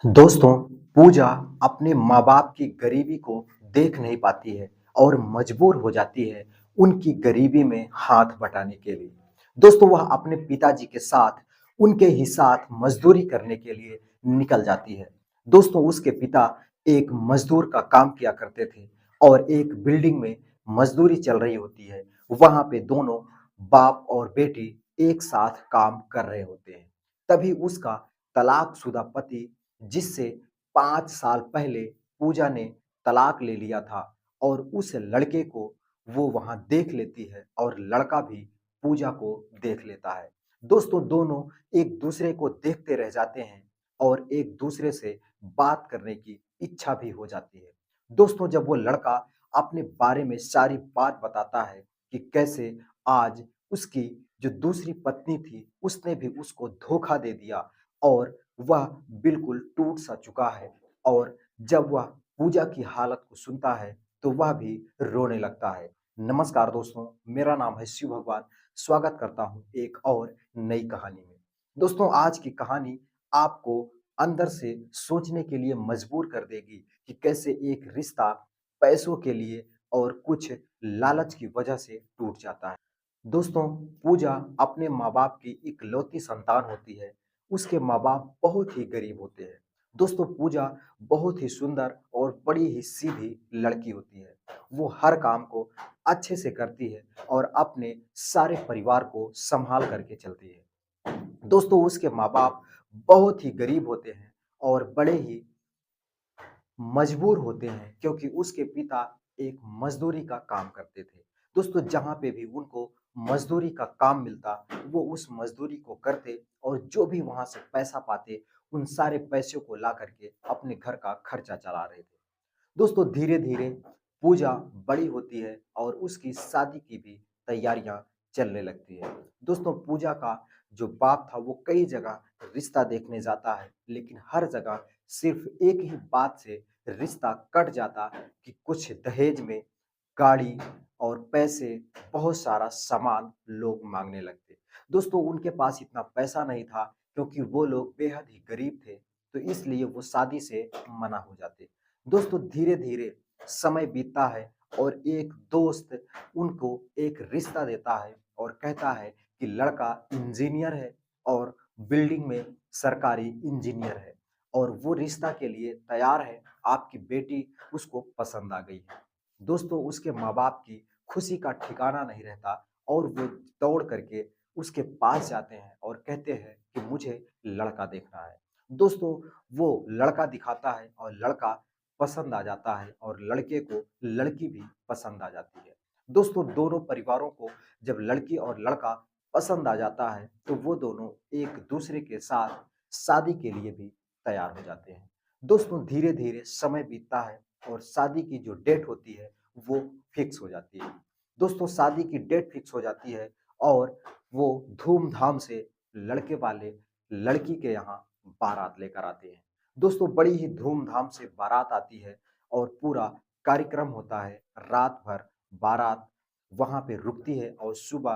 दोस्तों, पूजा अपने माँ-बाप की गरीबी को देख नहीं पाती है और मजबूर हो जाती है उनकी गरीबी में हाथ बटाने के लिए। दोस्तों, वह अपने पिताजी के साथ उनके ही साथ मज़दूरी करने के लिए निकल जाती है। दोस्तों, उसके पिता एक मज़दूर का काम किया करते थे और एक बिल्डिंग में मज़दूरी चल रही होती है। वहाँ पे दोनों बाप और बेटी एक साथ काम कर रहे होते हैं। तभी उसका तलाकशुदा पति जिससे 5 साल पहले पूजा ने तलाक ले लिया था और उस लड़के को वो वहाँ देख लेती है और लड़का भी पूजा को देख लेता है। दोस्तों, दोनों एक-दूसरे को देखते रह जाते हैं और एक-दूसरे से बात करने की इच्छा भी हो जाती है। दोस्तों, जब वो लड़का अपने बारे में सारी बात बताता है कि कैसे आज उसकी जो दूसरी पत्नी थी, उसने भी उसको धोखा दे दिया और वह बिल्कुल टूट-सा चुका है और जब वह पूजा की हालत को सुनता है, तो वह भी रोने लगता है। नमस्कार दोस्तों, मेरा नाम है शिव भगवान, स्वागत करता हूँ एक और नई कहानी में। दोस्तों, आज की कहानी आपको अंदर से सोचने के लिए मजबूर कर देगी कि कैसे एक रिश्ता पैसों के लिए और कुछ लालच की वजह से टूट जाता है। दोस्तों, पूजा अपने माँ-बाप की इकलौती संतान होती है। उसके माँ-बाप बहुत ही गरीब होते हैं। दोस्तों, पूजा बहुत ही सुंदर और बड़ी ही सीधी लड़की होती है। वो हर काम को अच्छे से करती है और अपने सारे परिवार को सँभाल करके चलती है। दोस्तों, उसके माँ-बाप बहुत ही गरीब होते हैं और बड़े ही मजबूर होते हैं क्योंकि उसके पिता एक मज़दूरी का काम करते थे। दोस्तों, जहाँ पे भी उनको मज़दूरी का काम मिलता, वो उस मज़दूरी को करते और जो भी वहाँ से पैसा पाते, उन सारे पैसों को ला कर के अपने घर का खर्चा चला रहे थे। दोस्तों, धीरे-धीरे पूजा बड़ी होती है और उसकी शादी की भी तैयारियाँ चलने लगती है। दोस्तों, पूजा का जो बाप था वो कई जगह रिश्ता देखने जाता है, लेकिन हर जगह सिर्फ़ एक ही बात से रिश्ता कट जाता कि कुछ दहेज में गाड़ी और पैसे, बहुत सारा सामान लोग माँगने लगते। दोस्तों, उनके पास इतना पैसा नहीं था क्योंकि वो लोग बेहद ही गरीब थे, तो इसलिए वो शादी से मना हो जाते। दोस्तों, धीरे-धीरे समय बीतता है और एक दोस्त उनको एक रिश्ता देता है और कहता है कि लड़का इंजीनियर है और बिल्डिंग में सरकारी इंजीनियर है और वो रिश्ता के लिए तैयार है, आपकी बेटी उसको पसंद आ गई है। दोस्तों, उसके माँ-बाप की खुशी का ठिकाना नहीं रहता और वो दौड़ करके उसके पास जाते हैं और कहते हैं कि मुझे लड़का देखना है। दोस्तों, वो लड़का दिखाता है और लड़का पसंद आ जाता है और लड़के को लड़की भी पसंद आ जाती है। दोस्तों, दोनों परिवारों को जब लड़की और लड़का पसंद आ जाता है, तो वो दोनों एक-दूसरे के साथ शादी के लिए भी तैयार हो जाते हैं। दोस्तों, धीरे-धीरे समय बीतता है और शादी की जो डेट होती है, वो फिक्स हो जाती है। दोस्तों, शादी की डेट फिक्स हो जाती है और वो धूम-धाम से लड़के वाले लड़की के यहाँ बारात लेकर आते हैं। दोस्तों, बड़ी ही धूम-धाम से बारात आती है और पूरा कार्यक्रम होता है। रात भर बारात वहाँ पे रुकती है और सुबह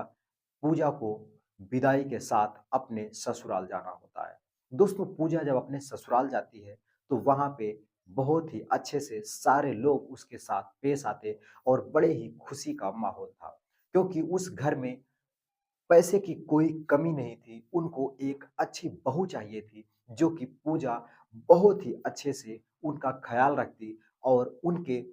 पूजा को विदाई के साथ अपने ससुराल जाना होता है। दोस्तों, पूजा जब अपने ससुराल जाती है, तो वहाँ पे बहुत ही अच्छे से सारे लोग उसके साथ पेश आते और बड़े ही खुशी का माहौल था। क्योंकि उस घर में पैसे की कोई कमी नहीं थी, उनको एक अच्छी बहू चाहिए थी, जो कि पूजा बहुत ही अच्छे से उनका ख़्याल रखती और उनके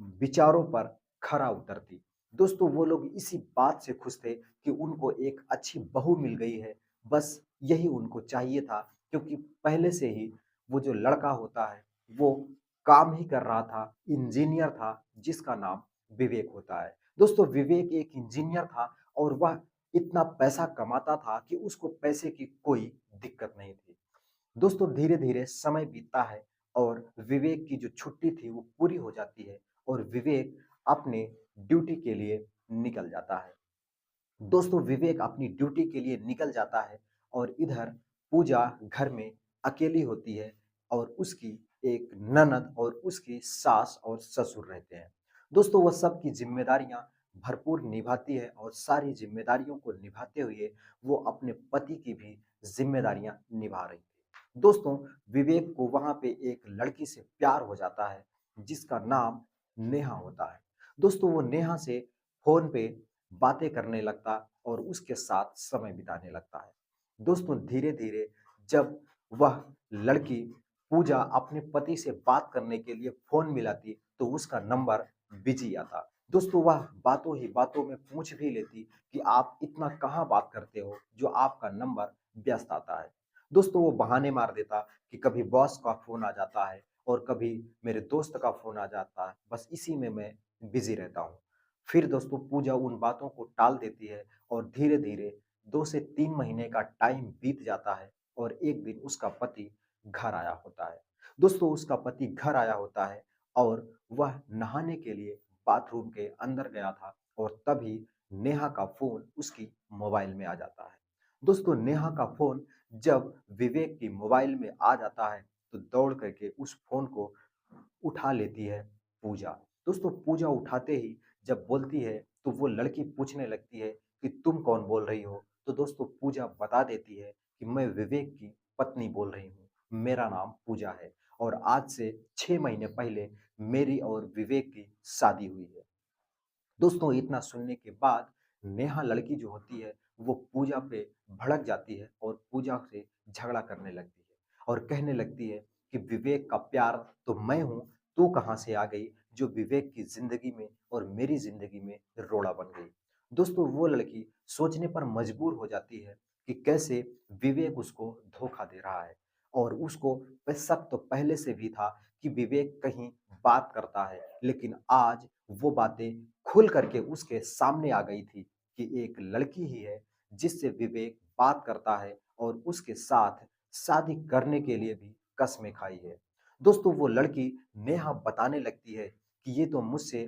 विचारों पर खरा उतरती। दोस्तों, वो लोग इसी बात से खुश थे कि उनको एक अच्छी बहू मिल गई है, बस यही उनको चाहिए था क्योंकि पहले से ही वो जो लड़का होता है, वो काम ही कर रहा था, इंजीनियर था, जिसका नाम विवेक होता है। दोस्तों, विवेक एक इंजीनियर था और वह इतना पैसा कमाता था कि उसको पैसे की कोई दिक्कत नहीं थी। दोस्तों, धीरे-धीरे समय बीतता है और विवेक की जो छुट्टी थी वो पूरी हो जाती है और विवेक अपने ड्यूटी के लिए निकल जाता है। दोस्तों, विवेक अपनी ड्यूटी के लिए निकल जाता है और इधर पूजा घर में अकेली होती है और उसकी एक ननद और उसकी सास और ससुर रहते हैं। दोस्तों, वह सबकी ज़िम्मेदारियाँ भरपूर निभाती है और सारी ज़िम्मेदारियों को निभाते हुए वो अपने पति की भी ज़िम्मेदारियाँ निभा रही थी। दोस्तों, विवेक को वहां पे एक लड़की से प्यार हो जाता है जिसका नाम नेहा होता है। दोस्तों, वो नेहा से फोन पे बातें करने लगता और उसके साथ समय बिताने लगता है। दोस्तों, धीरे धीरे जब वह लड़की पूजा अपने पति से बात करने के लिए फोन मिलाती तो उसका नंबर बिजी आता। दोस्तों, वह बातों ही बातों में पूछ भी लेती कि आप इतना कहाँ बात करते हो जो आपका नंबर व्यस्त आता है। दोस्तों, वो बहाने मार देता कि कभी बॉस का फ़ोन आ जाता है और कभी मेरे दोस्त का फ़ोन आ जाता है, बस इसी में मैं बिज़ी रहता हूँ। फिर दोस्तों, पूजा उन बातों को टाल देती है और धीरे-धीरे 2 से 3 महीने का टाइम बीत जाता है और एक दिन उसका पति घर आया होता है। दोस्तों, उसका पति घर आया होता है और वह नहाने के लिए बाथरूम के अंदर गया था और तभी नेहा का फ़ोन उसकी मोबाइल में आ जाता है। दोस्तों, नेहा का फ़ोन जब विवेक की मोबाइल में आ जाता है तो दौड़ करके उस फोन को उठा लेती है पूजा। दोस्तों, पूजा उठाते ही जब बोलती है तो वो लड़की पूछने लगती है कि तुम कौन बोल रही हो? तो दोस्तों, पूजा बता देती है कि मैं विवेक की पत्नी बोल रही हूँ, मेरा नाम पूजा है और आज से 6 महीने पहले मेरी और विवेक की शादी हुई है। दोस्तों, इतना सुनने के बाद नेहा लड़की जो होती है वो पूजा पे भड़क जाती है और पूजा से झगड़ा करने लगती है और कहने लगती है कि विवेक का प्यार तो मैं हूँ, तू कहाँ से आ गई जो विवेक की जिंदगी में और मेरी जिंदगी में रोड़ा बन गई। दोस्तों, वो लड़की सोचने पर मजबूर हो जाती है कि कैसे विवेक उसको धोखा दे रहा है और उसको शक तो पहले से भी था कि विवेक कहीं बात करता है, लेकिन आज वो बातें खुल करके उसके सामने आ गई थी कि एक लड़की ही है जिससे विवेक बात करता है और उसके साथ शादी करने के लिए भी कस्में खाई है। दोस्तों, वो लड़की नेहा बताने लगती है कि ये तो मुझसे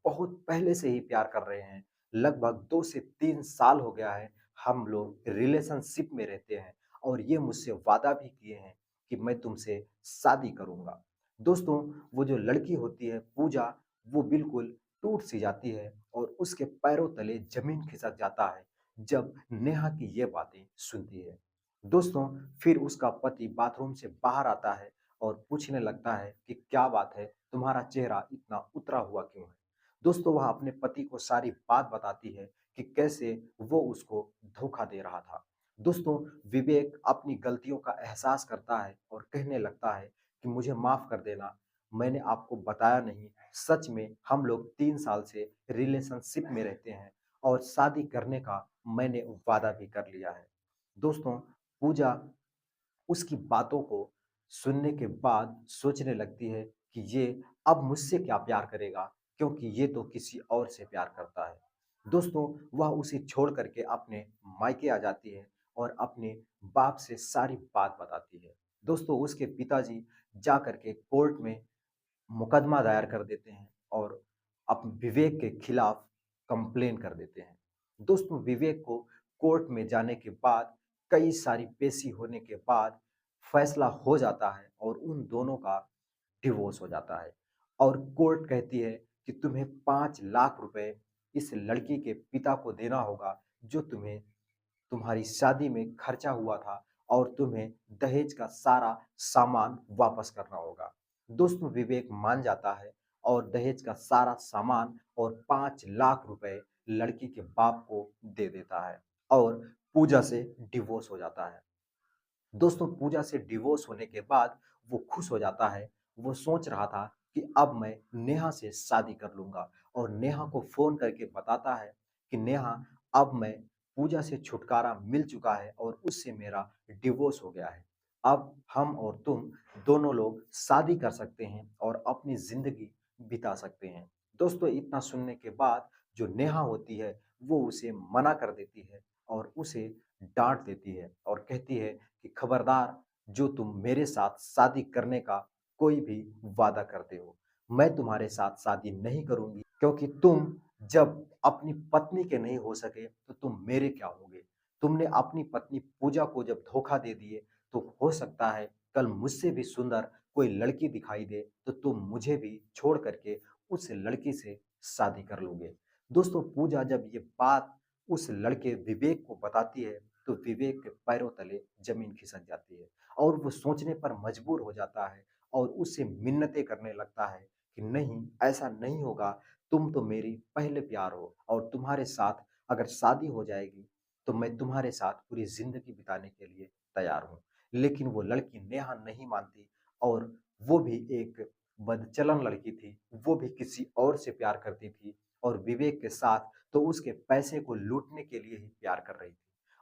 बहुत पहले से ही प्यार कर रहे हैं। लगभग 2 से 3 साल हो गया है हम लोग रिलेशनशिप में रहते हैं और ये मुझसे वादा भी किए हैं कि मैं तुमसे शादी करूँगा। दोस्तों, वो जो लड़की होती है पूजा, वो बिल्कुल टूट-सी जाती है और उसके पैरों तले ज़मीन खिसक जाता है, जब नेहा की ये बातें सुनती है। दोस्तों, फिर उसका पति बाथरूम से बाहर आता है और पूछने लगता है कि क्या बात है, तुम्हारा चेहरा इतना उतरा हुआ क्यों है? दोस्तों, वह अपने पति को सारी बात बताती है कि कैसे वो उसको धोखा दे रहा था। दोस्तों, विवेक अपनी गलतियों का एहसास करता है और कहने लगता है कि मुझे माफ़ कर देना, मैंने आपको बताया नहीं, सच में हम लोग 3 साल से रिलेशनशिप में रहते हैं और शादी करने का मैंने वादा भी कर लिया है। दोस्तों, पूजा उसकी बातों को सुनने के बाद सोचने लगती है कि ये अब मुझसे क्या प्यार करेगा, क्योंकि ये तो किसी और से प्यार करता है। दोस्तों, वह उसे छोड़ करके अपने मायके आ जाती है और अपने बाप से सारी बात बताती है। दोस्तों, उसके पिताजी जा करके कोर्ट में मुकदमा दायर कर देते हैं और अप विवेक के खिलाफ कंप्लेन कर देते हैं। दोस्तों, विवेक को कोर्ट में जाने के बाद कई सारी पेशी होने के बाद फैसला हो जाता है और उन दोनों का डिवोर्स हो जाता है और कोर्ट कहती है कि तुम्हें 5 लाख रुपए इस लड़की के पिता को देना होगा जो तुम्हें तुम्हारी शादी में खर्चा हुआ था और तुम्हें दहेज का सारा सामान वापस करना होगा। दोस्तों, विवेक मान जाता है और दहेज का सारा सामान और 5 लाख रुपए लड़की के बाप को दे देता है और पूजा से डिवोर्स हो जाता है। दोस्तों, पूजा से डिवोर्स होने के बाद वो खुश हो जाता है। वो सोच रहा था कि अब मैं नेहा से शादी कर लूँगा और नेहा को फ़ोन करके बताता है कि नेहा, अब मैं पूजा से छुटकारा मिल चुका है और उससे मेरा डिवोर्स हो गया है। अब हम और तुम दोनों लोग शादी कर सकते हैं और अपनी ज़िंदगी बिता सकते हैं। दोस्तों, इतना सुनने के बाद जो नेहा होती है, वो उसे मना कर देती है और उसे डाँट देती है और कहती है कि खबरदार, जो तुम मेरे साथ शादी करने का कोई भी वादा करते हो, मैं तुम्हारे साथ शादी नहीं करूँगी, क्योंकि तुम जब अपनी पत्नी के नहीं हो सके तो तुम मेरे क्या होगे? तुमने अपनी पत्नी पूजा को जब धोखा दे दिए तो हो सकता है कल मुझसे भी सुंदर कोई लड़की दिखाई दे तो तुम मुझे भी छोड़ करके उस लड़की से शादी कर लोगे। दोस्तों, पूजा जब ये बात उस लड़के विवेक को बताती है तो विवेक के पैरों तले जमीन खिसक जाती है और वो सोचने पर मजबूर हो जाता है और उससे मिन्नतें करने लगता है कि नहीं, ऐसा नहीं होगा, तुम तो मेरी पहले प्यार हो और तुम्हारे साथ अगर शादी हो जाएगी तो मैं तुम्हारे साथ पूरी जिंदगी बिताने के लिए तैयार हूँ। लेकिन वो लड़की नेहा नहीं मानती और वो भी एक बदचलन लड़की थी, वो भी किसी और से प्यार करती थी और विवेक के साथ तो उसके पैसे को लूटने के लिए ही प्यार कर रही थी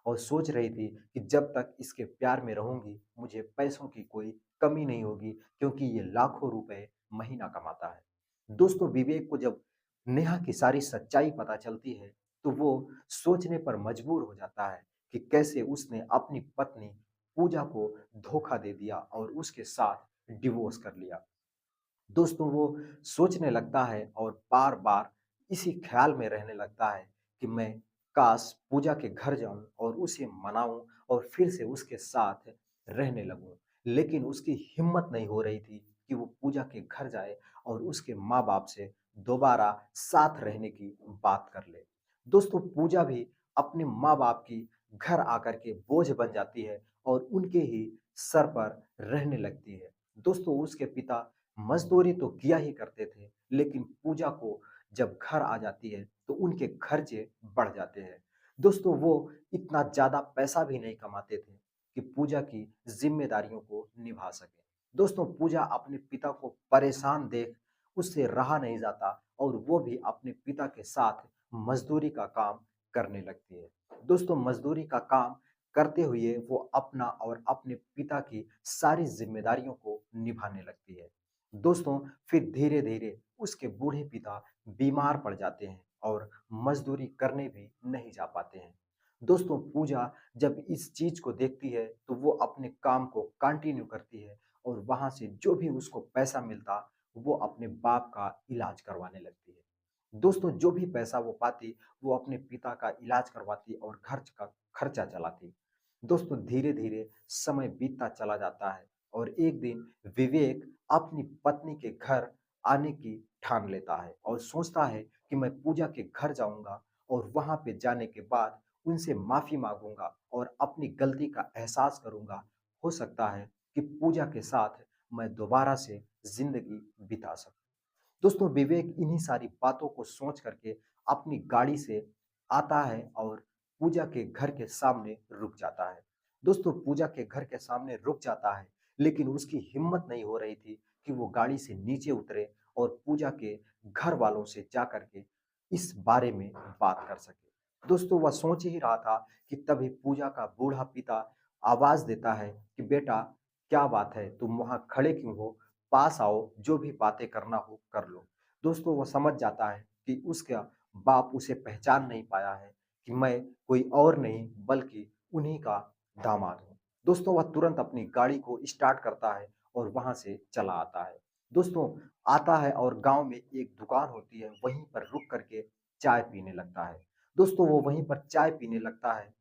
और सोच रही थी कि जब तक इसके प्यार में रहूंगी मुझे पैसों की कोई कमी नहीं होगी क्योंकि ये लाखों रुपए महीना कमाता है। दोस्तों विवेक को जब नेहा की सारी सच्चाई पता चलती है तो वो सोचने पर मजबूर हो जाता है कि कैसे उसने अपनी पत्नी पूजा को धोखा दे दिया और उसके साथ डिवोर्स कर लिया। दोस्तों वो सोचने लगता है और बार-बार इसी ख्याल में रहने लगता है कि मैं काश पूजा के घर जाऊं और उसे मनाऊं और फिर से उसके साथ रहने लगूं। लेकिन उसकी हिम्मत नहीं हो रही थी कि वो पूजा के घर जाए और उसके माँ-बाप से दोबारा साथ रहने की बात कर ले। दोस्तों पूजा भी अपने माँ-बाप की घर आकर के बोझ बन जाती है और उनके ही सर पर रहने लगती है। दोस्तों उसके पिता मज़दूरी तो किया ही करते थे, लेकिन पूजा को जब घर आ जाती है, तो उनके खर्चे बढ़ जाते हैं। दोस्तों वो इतना ज़्यादा पैसा भी नहीं कमाते थे कि पूजा की ज़िम्मेदारियों को निभा सकें। दोस्तों पूजा अपने पिता को परेशान देख उससे रहा नहीं जाता और वो भी अपने पिता के साथ मज़दूरी का काम करने लगती है। दोस्तों मज़दूरी का काम करते हुए वो अपना और अपने पिता की सारी ज़िम्मेदारियों को निभाने लगती है। दोस्तों फिर धीरे-धीरे उसके बूढ़े पिता बीमार पड़ जाते हैं और मज़दूरी करने भी नहीं जा पाते हैं। दोस्तों पूजा जब इस चीज़ को देखती है तो वो अपने काम को कंटिन्यू करती है और वहाँ से जो भी उसको पैसा मिलता वो अपने बाप का इलाज करवाने लगती है। दोस्तों जो भी पैसा वो पाती वो अपने पिता का इलाज करवाती और खर्च का खर्चा चलाती। दोस्तों धीरे-धीरे समय बीतता चला जाता है और एक दिन विवेक अपनी पत्नी के घर आने की ठान लेता है और सोचता है कि मैं पूजा के घर जाऊंगा और वहां पे जाने के बाद उनसे माफी मांगूंगा और अपनी गलती का एहसास करूंगा। हो सकता है कि पूजा के साथ मैं दोबारा से जिंदगी बिता सकूं। दोस्तों विवेक इन्हीं सारी बातों को सोच करके अपनी गाड़ी से आता है और पूजा के घर के सामने रुक जाता है। दोस्तों पूजा के घर के सामने रुक जाता है लेकिन उसकी हिम्मत नहीं हो रही थी कि वो गाड़ी से नीचे उतरे और पूजा के घर वालों से जा करके इस बारे में बात कर सके। दोस्तों वह सोच ही रहा था कि तभी पूजा का बूढ़ा पिता आवाज देता है कि बेटा क्या बात है, तुम वहां खड़े क्यों हो, पास आओ, जो भी बातें करना हो कर लो। दोस्तों वो समझ जाता है कि उसका बाप उसे पहचान नहीं पाया है कि मैं कोई और नहीं बल्कि उन्हीं का दामाद हूँ। दोस्तों वह तुरंत अपनी गाड़ी को स्टार्ट करता है और वहां से चला आता है। दोस्तों आता है और गांव में एक दुकान होती है, वहीं पर रुक करके चाय पीने लगता है। दोस्तों वो वहीं पर चाय पीने लगता है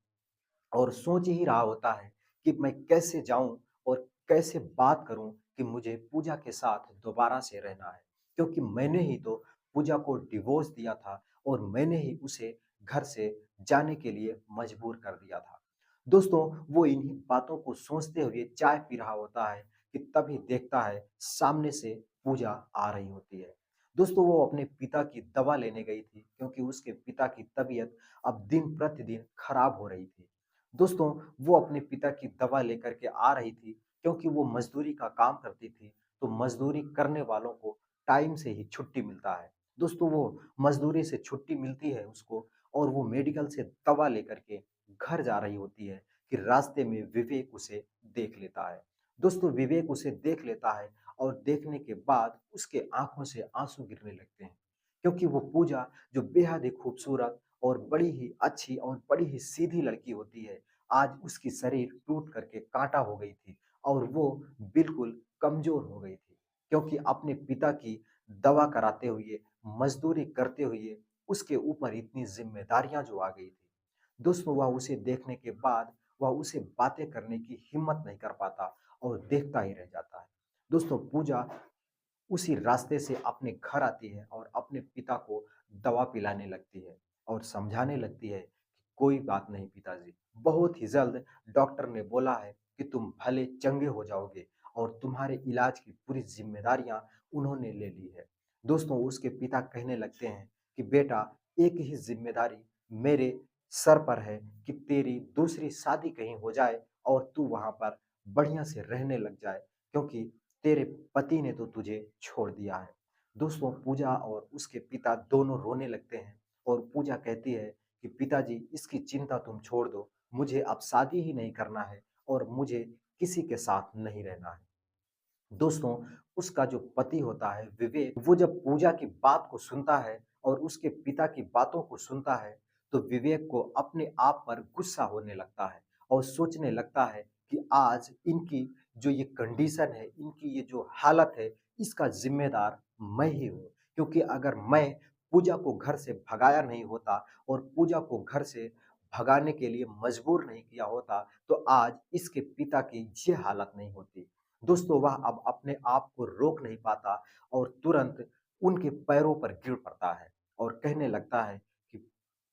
और सोच ही रहा होता है कि मैं कैसे जाऊं और कैसे बात करूं कि मुझे पूजा के साथ दोबारा से रहना है क्योंकि मैंने ही तो पूजा को डिवोर्स दिया था और मैंने ही उसे घर से जाने के लिए मजबूर कर दिया था। दोस्तों वो इन्हीं बातों को सोचते हुए चाय पी रहा होता है कि तभी देखता है सामने से पूजा आ रही होती है। दोस्तों वो अपने पिता की दवा लेने गई थी क्योंकि उसके पिता की तबीयत अब दिन प्रतिदिन खराब हो रही थी। दोस्तों वो अपने पिता की दवा लेकर के आ रही थी क्योंकि वो मजदूरी का काम करती थी तो मजदूरी करने वालों को टाइम से ही छुट्टी मिलता है। दोस्तों वो मजदूरी से छुट्टी मिलती है उसको और वो मेडिकल से दवा लेकर के घर जा रही होती है कि रास्ते में विवेक उसे देख लेता है। दोस्तों विवेक उसे देख लेता है और देखने के बाद उसके आंखों से आंसू गिरने लगते हैं क्योंकि वो पूजा जो बेहद ही खूबसूरत और बड़ी ही अच्छी और बड़ी ही सीधी लड़की होती है, आज उसकी शरीर टूट करके काँटा हो गई थी और वो बिल्कुल कमज़ोर हो गई थी। क्योंकि अपने पिता की दवा कराते हुए, मज़दूरी करते हुए उसके ऊपर इतनी ज़िम्मेदारियाँ जो आ गई थी। दोस्तों वह उसे देखने के बाद वह उसे बातें करने की हिम्मत नहीं कर पाता और देखता ही रह जाता है। दोस्तों पूजा उसी रास्ते से अपने घर आती है और अपने पिता को दवा पिलाने लगती है और समझाने लगती है कि कोई बात नहीं पिताजी, बहुत ही जल्द डॉक्टर ने बोला है कि तुम भले चंगे हो जाओगे और तुम्हारे इलाज की पूरी ज़िम्मेदारियाँ उन्होंने ले ली है। दोस्तों उसके पिता कहने लगते हैं कि बेटा एक ही ज़िम्मेदारी मेरे सर पर है कि तेरी दूसरी शादी कहीं हो जाए और तू वहाँ पर बढ़िया से रहने लग जाए क्योंकि तेरे पति ने तो तुझे छोड़ दिया है। दोस्तों पूजा और उसके पिता दोनों रोने लगते हैं और पूजा कहती है कि पिताजी इसकी चिंता तुम छोड़ दो, मुझे अब शादी ही नहीं करना है और मुझे किसी के साथ नहीं रहना है। दोस्तों उसका जो पति होता है विवेक, वो जब पूजा की बात को सुनता है और उसके पिता की बातों को सुनता है तो विवेक को अपने आप पर गुस्सा होने लगता है और सोचने लगता है कि आज इनकी जो ये कंडीशन है, इनकी ये जो हालत है, इसका जिम्मेदार मैं ही हूँ। क्योंकि अगर मैं पूजा को घर से भगाया नहीं होता और पूजा को घर से भगाने के लिए मजबूर नहीं किया होता तो आज इसके पिता की ये हालत नहीं होती। दोस्तों वह अब अपने आप को रोक नहीं पाता और तुरंत उनके पैरों पर गिर पड़ता है और कहने लगता है कि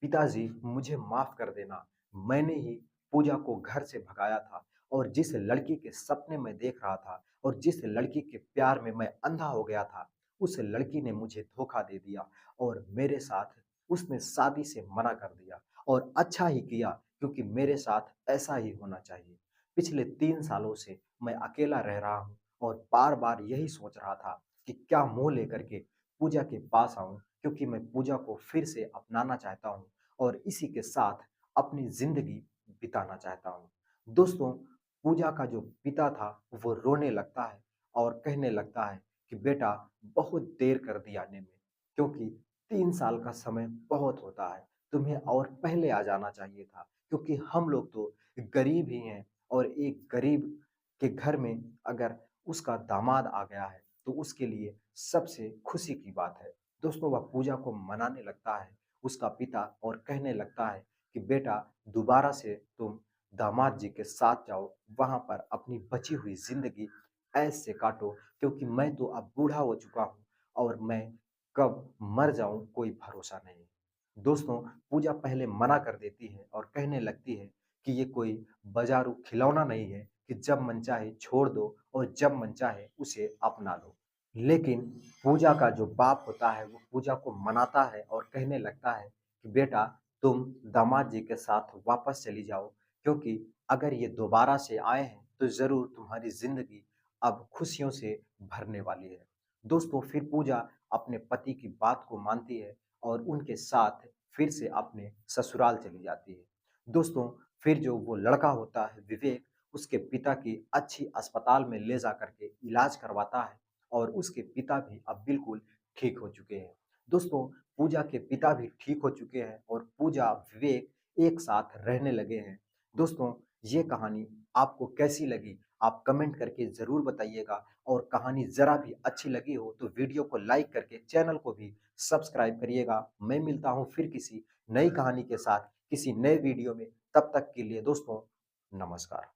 पिताजी मुझे माफ कर देना, मैंने ही पूजा को घर से भगाया था और जिस लड़की के सपने में देख रहा था और जिस लड़की के प्यार में मैं अंधा हो गया था, उस लड़की ने मुझे धोखा दे दिया और मेरे साथ उसने शादी से मना कर दिया और अच्छा ही किया क्योंकि मेरे साथ ऐसा ही होना चाहिए। पिछले 3 सालों से मैं अकेला रह रहा हूँ और बार-बार यही सोच रहा था कि क्या मुँह लेकर के पूजा के पास आऊँ क्योंकि मैं पूजा को फिर से अपनाना चाहता हूँ और इसी के साथ अपनी ज़िंदगी बिताना चाहता हूँ। दोस्तों, पूजा का जो पिता था वो रोने लगता है और कहने लगता है कि बेटा बहुत देर कर दी आने में क्योंकि 3 साल का समय बहुत होता है। तुम्हें और पहले आ जाना चाहिए था क्योंकि हम लोग तो गरीब ही हैं और एक गरीब के घर में अगर उसका दामाद आ गया है तो उसके लिए सबसे खुशी की बात है। दोस्तों वह पूजा को मनाने लगता है उसका पिता और कहने लगता है कि बेटा दोबारा से तुम दामाद जी के साथ जाओ, वहाँ पर अपनी बची हुई ज़िंदगी ऐश से काटो क्योंकि मैं तो अब बूढ़ा हो चुका हूँ और मैं कब मर जाऊँ कोई भरोसा नहीं है। दोस्तों पूजा पहले मना कर देती है और कहने लगती है कि ये कोई बाज़ारू खिलौना नहीं है कि जब मन चाहे छोड़ दो और जब मन चाहे उसे अपना लो। लेकिन पूजा का जो बाप होता है वो पूजा को मनाता है और कहने लगता है कि बेटा तुम दामाद जी के साथ वापस चली जाओ क्योंकि अगर ये दोबारा से आए हैं तो ज़रूर तुम्हारी ज़िंदगी अब खुशियों से भरने वाली है। दोस्तों फिर पूजा अपने पति की बात को मानती है और उनके साथ फिर से अपने ससुराल चली जाती है। दोस्तों फिर जो वो लड़का होता है विवेक, उसके पिता की अच्छी अस्पताल में ले जाकर के इलाज करवाता है और उसके पिता भी अब बिल्कुल ठीक हो चुके हैं। दोस्तों पूजा के पिता भी ठीक हो चुके हैं और पूजा विवेक एक साथ रहने लगे हैं। दोस्तों ये कहानी आपको कैसी लगी? आप कमेंट करके ज़रूर बताइएगा और कहानी ज़रा भी अच्छी लगी हो तो वीडियो को लाइक करके चैनल को भी सब्सक्राइब करिएगा। मैं मिलता हूँ फिर किसी नई कहानी के साथ, किसी नए वीडियो में। तब तक के लिए दोस्तों नमस्कार।